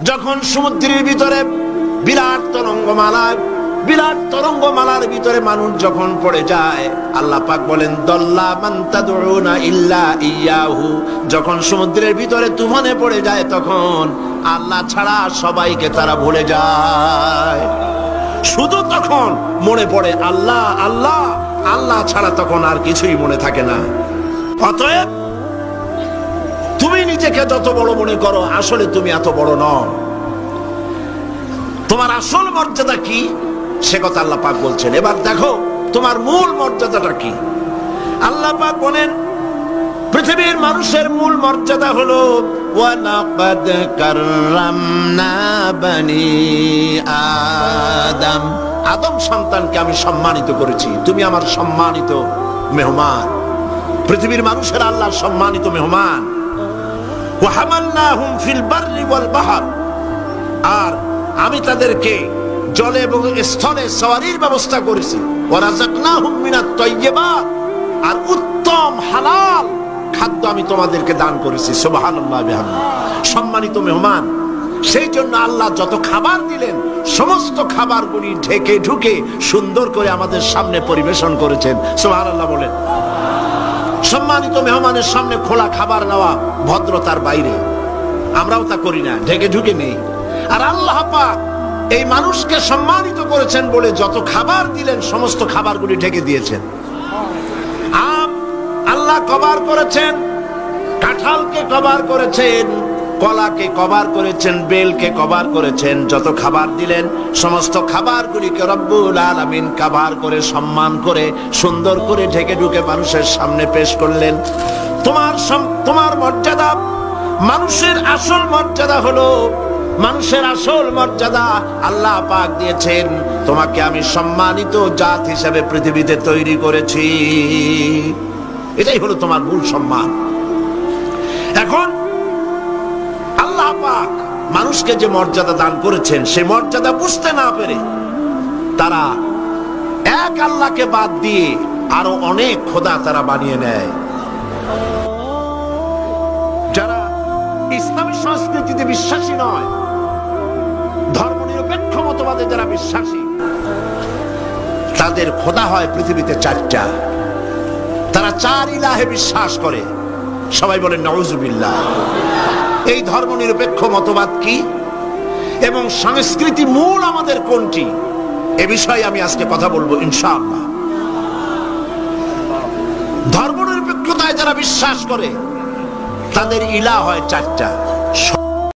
যখন সমুদ্রের ভিতরে বিরাট তরঙ্গমালার ভিতরে মানুষ যখন পড়ে যায়, আল্লাহ পাক বলেন দল্লা মান তাদউনা ইল্লা ইয়াহু। যখন সমুদ্রের ভিতরে তুফানে পড়ে যায় তখন আল্লাহ ছাড়া সবাইকে তারা ভুলে যায়। শুধু তখন মনে পড়ে আল্লাহ আল্লাহ আল্লাহ ছাড়া, তখন আর কিছুই মনে থাকে না। অতএব তুমি নিজেকে যত বড় মনে করো, আসলে তুমি এত বড় নও। তোমার আসল মর্যাদা কি সে কথা আল্লাহ পাক বলছেন। এবার দেখো তোমার মূল মর্যাদাটা কি। আল্লাহ পাক বলেন পৃথিবীর মানুষের মূল মর্যাদা হলো ওয়ালাকাদ কাররামনা বানি আদম। আদম সন্তানকে আমি সম্মানিত করেছি, তুমি আমার সম্মানিত মেহমান। পৃথিবীর মানুষের আল্লাহর সম্মানিত মেহমান। ওয়া হামালনাহুম ফিল বাররি ওয়াল বাহর। আর আমি তাদেরকে জলে এবং স্থলে সওয়ারির ব্যবস্থা করেছি। ওয়া রাযাকনাহুম মিনাত তাইয়্যিবাত। আর উত্তম হালাল খাদ্য আমি তোমাদেরকে দান করেছি। সুবহানাল্লাহ বিহামদিহি। সম্মানিত মেহমান, সেই জন্য আল্লাহ যত খাবার দিলেন সমস্ত খাবারগুলি ঢেকে ঢুকে সুন্দর করে আমাদের সামনে পরিবেশন করেছেন। সুবহানাল্লাহ বলেন। সম্মানিত মেহমানের সামনে খোলা খাবার নেওয়া ভদ্রতার বাইরে, আমরাও তা করি না, ঢেকে ঢুকে নেই। আর আল্লাহ পাক এই মানুষকে সম্মানিত করেছেন বলে যত খাবার দিলেন সমস্ত খাবারগুলি ঢেকে দিয়েছেন। আম আল্লাহ কভার করেছেন, কাঁঠালকে কভার করেছেন, কলাকে কভার করেছেন, বেলকে কভার করেছেন। যত খাবার দিলেন সমস্ত খাবারগুলিকে রব্বুল আলামিন কভার করে সম্মান করে সুন্দর করে ঢেকে ঢুকে মানুষের সামনে পেশ করলেন। তোমার মর্যাদা, মানুষের আসল মর্যাদা হলো, মানুষের আসল মর্যাদা আল্লাহ পাক দিয়েছেন তোমাকে আমি সম্মানিত জাত হিসেবে পৃথিবীতে তৈরি করেছি। এটাই হলো তোমার মূল সম্মান। এখন আল্লাহ পাক মানুষকে যে মর্যাদা দান করেছেন সেই মর্যাদা বুঝতে না পেরে তারা এক আল্লাহকে বাদ দিয়ে আরো অনেক খোদা তারা বানিয়ে নেয়। যারা ইসলামী সংস্কৃতিতে বিশ্বাসী নয়, ধর্মনিরপেক্ষ মতবাদে যারা বিশ্বাসী, তাদের খোদা হয় পৃথিবীতে চারটা। তারা চার ইলাহে বিশ্বাস করে। সবাই বলেন নাউজুবিল্লাহ। এই ধর্মনিরপেক্ষ মতবাদ কি এবং সংস্কৃতি মূল আমাদের কোনটি, এ বিষয়ে আমি আজকে কথা বলবো ইনশাআল্লাহ। ধর্মনিরপেক্ষতায় যারা বিশ্বাস করে তাদের ইলাহ হয় চারটা।